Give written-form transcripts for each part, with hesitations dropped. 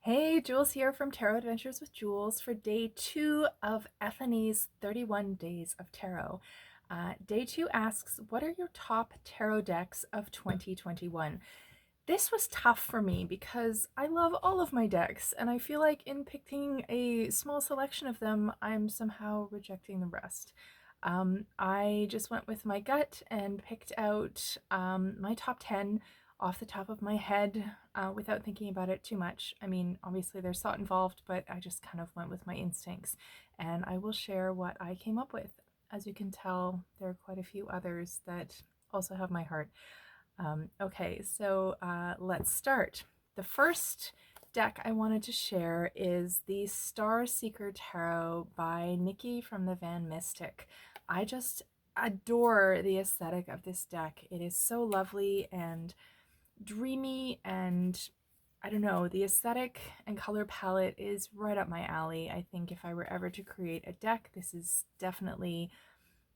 Hey, Jules here from Tarot Adventures with Jules for day 2 of Ethany's 31 Days of Tarot. Day 2 asks, what are your top tarot decks of 2021? This was tough for me because I love all of my decks, and I feel like in picking a small selection of them, I'm somehow rejecting the rest. I just went with my gut and picked out my top 10 off the top of my head without thinking about it too much. I mean, obviously there's thought involved, but I just kind of went with my instincts. And I will share what I came up with. As you can tell, there are quite a few others that also have my heart. Okay, so let's start. The first deck I wanted to share is the Starseeker Tarot by Nikki from the Van Mystic. I just adore the aesthetic of this deck. It is so lovely and dreamy, and I don't know, the aesthetic and color palette is right up my alley. I think if I were ever to create a deck, this is definitely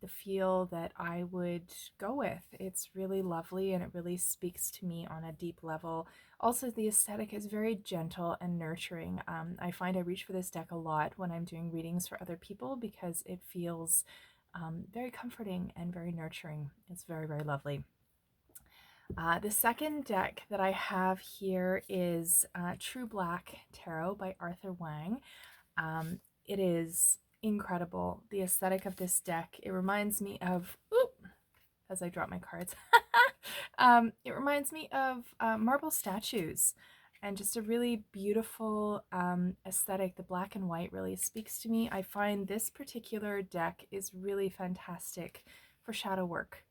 the feel that I would go with. It's really lovely and it really speaks to me on a deep level. Also, the aesthetic is very gentle and nurturing. I find I reach for this deck a lot when I'm doing readings for other people because it feels very comforting and very nurturing. It's very, very lovely. The second deck that I have here is True Black Tarot by Arthur Wang. It is incredible. The aesthetic of this deck, it reminds me of, as I drop my cards, it reminds me of marble statues and just a really beautiful aesthetic. The black and white really speaks to me. I find this particular deck is really fantastic for shadow work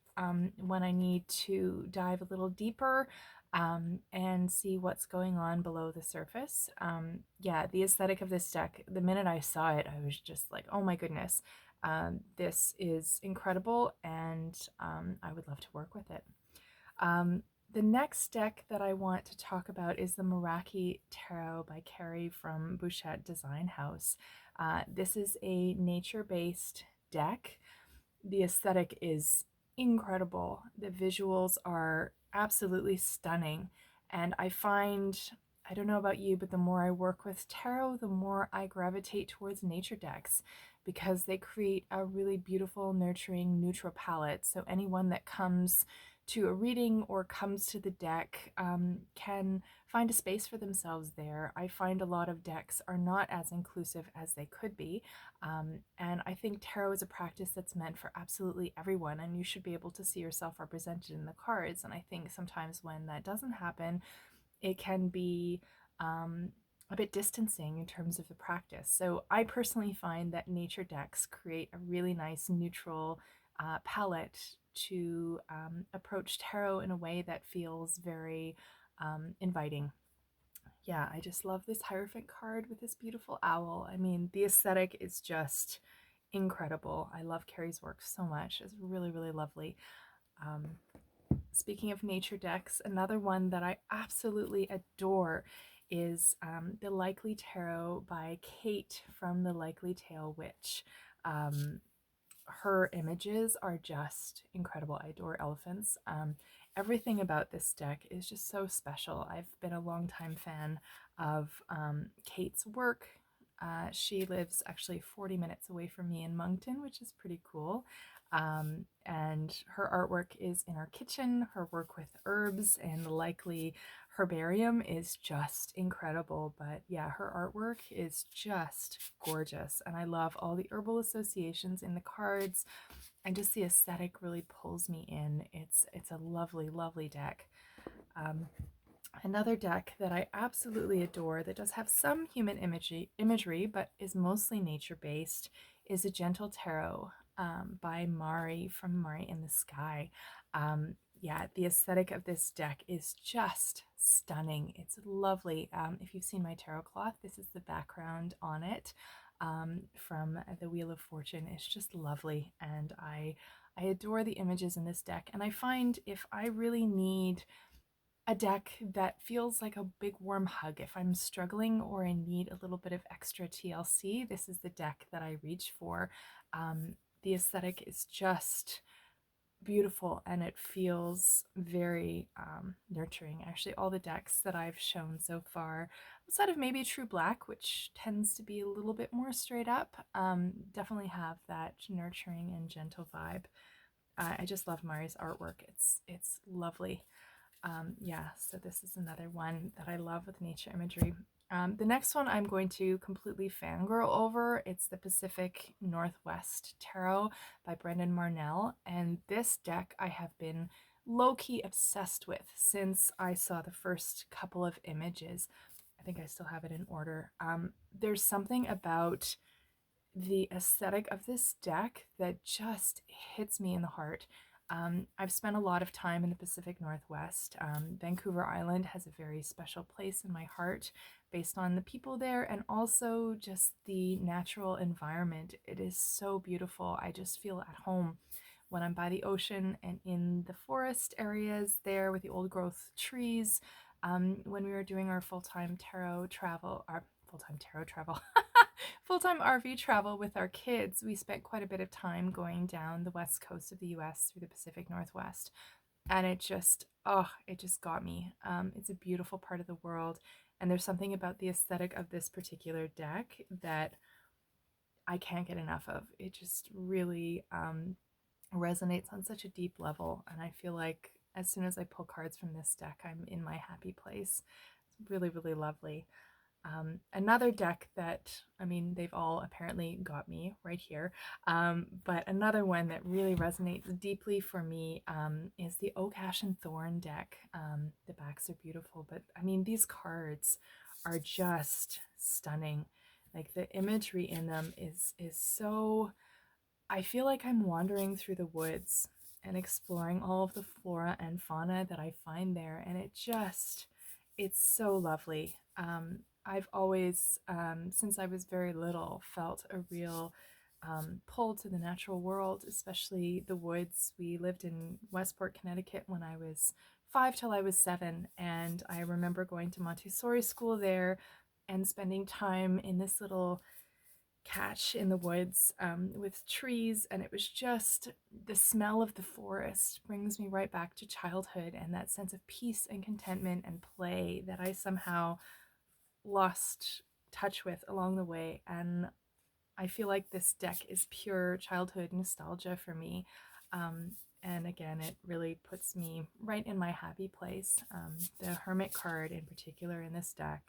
when I need to dive a little deeper and see what's going on below the surface. Yeah, the aesthetic of this deck, the minute I saw it, I was just like, oh my goodness, this is incredible, and I would love to work with it. The next deck that I want to talk about is the Meraki Tarot by Carrie from Bouchette Design House. This is a nature-based deck. The aesthetic is incredible. The visuals are absolutely stunning. And I find, I don't know about you, but the more I work with tarot, the more I gravitate towards nature decks because they create a really beautiful, nurturing, neutral palette. So anyone that comes to a reading or comes to the deck can find a space for themselves there. I find a lot of decks are not as inclusive as they could be. And I think tarot is a practice that's meant for absolutely everyone, and you should be able to see yourself represented in the cards. And I think sometimes when that doesn't happen, it can be a bit distancing in terms of the practice. So I personally find that nature decks create a really nice neutral palette to approach tarot in a way that feels very inviting. Yeah, I just love this Hierophant card with this beautiful owl. I mean, the aesthetic is just incredible. I love Carrie's work so much. It's really, really lovely. Um, Speaking of nature decks, another one that I absolutely adore is the Likely Tarot by Kate from the Likely Tale Witch. Her images are just incredible. I adore elephants. Everything about this deck is just so special. I've been a longtime fan of Kate's work. She lives actually 40 minutes away from me in Moncton, which is pretty cool. And her artwork is in our kitchen. Her work with herbs and the Likely herbarium is just incredible. But yeah, her artwork is just gorgeous, and I love all the herbal associations in the cards, and just the aesthetic really pulls me in. It's a lovely, lovely deck. Another deck that I absolutely adore that does have some human imagery but is mostly nature based is A Gentle Tarot by Mari from Mari in the Sky. Yeah, the aesthetic of this deck is just stunning. It's lovely. If you've seen my tarot cloth, this is the background on it from the Wheel of Fortune. It's just lovely, and I adore the images in this deck. And I find if I really need a deck that feels like a big warm hug, if I'm struggling or I need a little bit of extra TLC, this is the deck that I reach for. The aesthetic is just beautiful, and it feels very nurturing. Actually, all the decks that I've shown so far, outside of maybe True Black, which tends to be a little bit more straight up, definitely have that nurturing and gentle vibe. I just love Mari's artwork. It's lovely. Yeah, so this is another one that I love with nature imagery. The next one I'm going to completely fangirl over. It's the Pacific Northwest Tarot by Brendan Marnell. And this deck I have been low-key obsessed with since I saw the first couple of images. I think I still have it in order. There's something about the aesthetic of this deck that just hits me in the heart. I've spent a lot of time in the Pacific Northwest. Vancouver Island has a very special place in my heart based on the people there and also just the natural environment. It is so beautiful. I just feel at home when I'm by the ocean and in the forest areas there with the old growth trees. When we were doing our full-time tarot travel, full-time RV travel with our kids, we spent quite a bit of time going down the west coast of the US through the Pacific Northwest. And it just, oh, it just got me. It's a beautiful part of the world. And there's something about the aesthetic of this particular deck that I can't get enough of. It just really resonates on such a deep level. And I feel like as soon as I pull cards from this deck, I'm in my happy place. It's really, really lovely. Another deck that, I mean, they've all apparently got me right here, but another one that really resonates deeply for me is the Oak Ash and Thorn deck. The backs are beautiful, but I mean, these cards are just stunning. Like the imagery in them is so, I feel like I'm wandering through the woods and exploring all of the flora and fauna that I find there, and it's so lovely. I've always, since I was very little, felt a real pull to the natural world, especially the woods. We lived in Westport, Connecticut when I was 5 till I was 7, and I remember going to Montessori school there and spending time in this little catch in the woods with trees, and it was just the smell of the forest brings me right back to childhood and that sense of peace and contentment and play that I somehow lost touch with along the way. And I feel like this deck is pure childhood nostalgia for me. And again, it really puts me right in my happy place. The Hermit card in particular in this deck,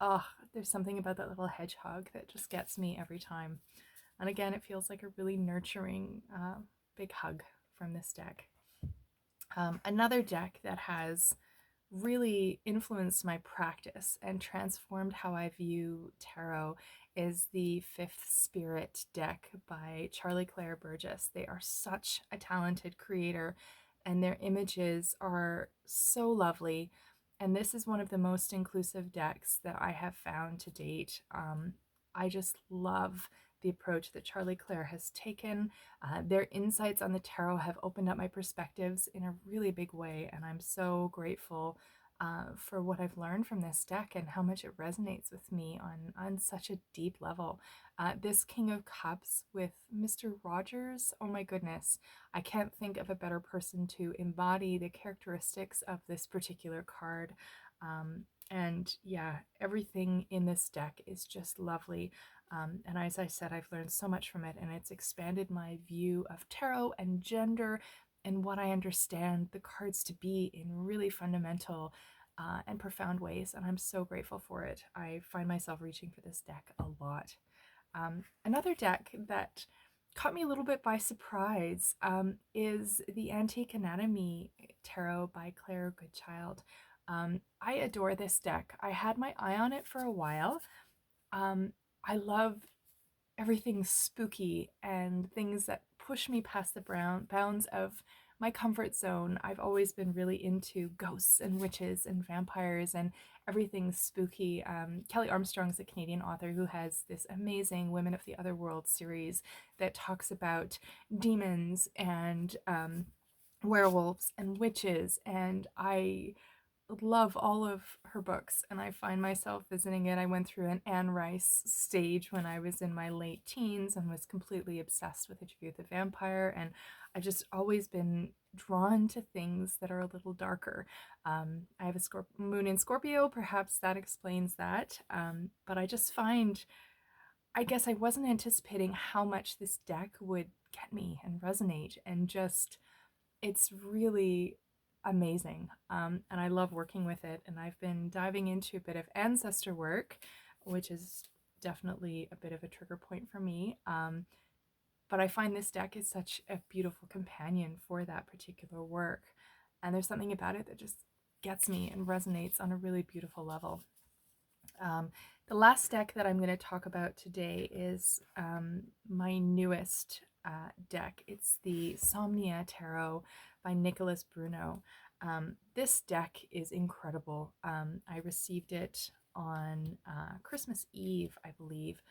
oh, there's something about that little hedgehog that just gets me every time. And again, it feels like a really nurturing big hug from this deck. Another deck that has really influenced my practice and transformed how I view tarot is the Fifth Spirit deck by Charlie Claire Burgess. They are such a talented creator, and their images are so lovely. And this is one of the most inclusive decks that I have found to date. I just love the approach that Charlie Claire has taken. Their insights on the tarot have opened up my perspectives in a really big way, and I'm so grateful for what I've learned from this deck and how much it resonates with me on such a deep level. This King of Cups with Mr. Rogers, oh my goodness, I can't think of a better person to embody the characteristics of this particular card. And yeah, everything in this deck is just lovely. And as I said, I've learned so much from it, and it's expanded my view of tarot and gender and what I understand the cards to be in really fundamental and profound ways. And I'm so grateful for it. I find myself reaching for this deck a lot. Another deck that caught me a little bit by surprise is the Antique Anatomy Tarot by Claire Goodchild. I adore this deck. I had my eye on it for a while. I love everything spooky and things that push me past the bounds of my comfort zone. I've always been really into ghosts and witches and vampires and everything spooky. Kelly Armstrong's a Canadian author who has this amazing Women of the Otherworld series that talks about demons and werewolves and witches, and I love all of her books, and I find myself visiting it. I went through an Anne Rice stage when I was in my late teens and was completely obsessed with Interview with the Vampire, and I've just always been drawn to things that are a little darker. I have a moon in Scorpio, perhaps that explains that, but I just find, I guess I wasn't anticipating how much this deck would get me and resonate, and just it's really amazing. And I love working with it. And I've been diving into a bit of ancestor work, which is definitely a bit of a trigger point for me. But I find this deck is such a beautiful companion for that particular work. And there's something about it that just gets me and resonates on a really beautiful level. Um, the last deck that I'm going to talk about today is my newest deck. It's the Insomnia Tarot by Nicholas Bruno. This deck is incredible. I received it on Christmas Eve, I believe.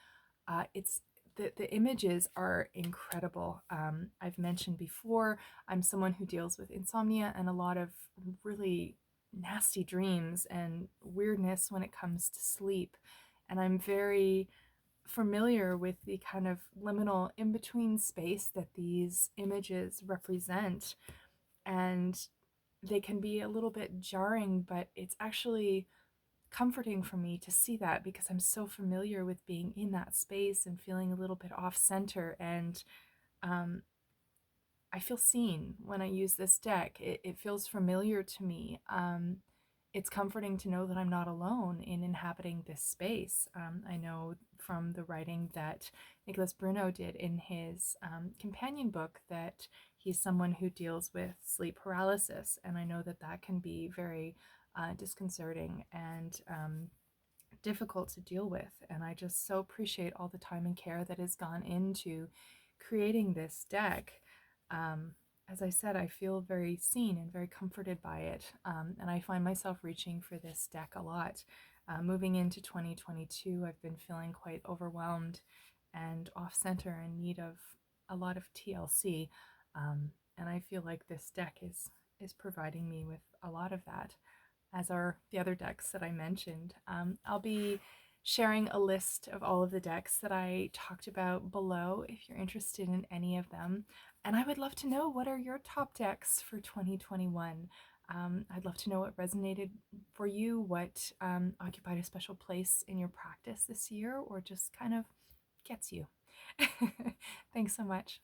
It's the images are incredible. I've mentioned before, I'm someone who deals with insomnia and a lot of really nasty dreams and weirdness when it comes to sleep. And I'm very familiar with the kind of liminal in between space that these images represent. And they can be a little bit jarring, but it's actually comforting for me to see that because I'm so familiar with being in that space and feeling a little bit off center. And um, I feel seen when I use this deck. It feels familiar to me. It's comforting to know that I'm not alone in inhabiting this space. I know from the writing that Nicholas Bruno did in his companion book that he's someone who deals with sleep paralysis, and I know that that can be very disconcerting and difficult to deal with. And I just so appreciate all the time and care that has gone into creating this deck. Um, as I said, I feel very seen and very comforted by it. And I find myself reaching for this deck a lot. Moving into 2022, I've been feeling quite overwhelmed and off center, in need of a lot of TLC. And I feel like this deck is providing me with a lot of that, as are the other decks that I mentioned. I'll be sharing a list of all of the decks that I talked about below if you're interested in any of them. And I would love to know, what are your top decks for 2021? I'd love to know what resonated for you, what occupied a special place in your practice this year, or just kind of gets you. Thanks so much.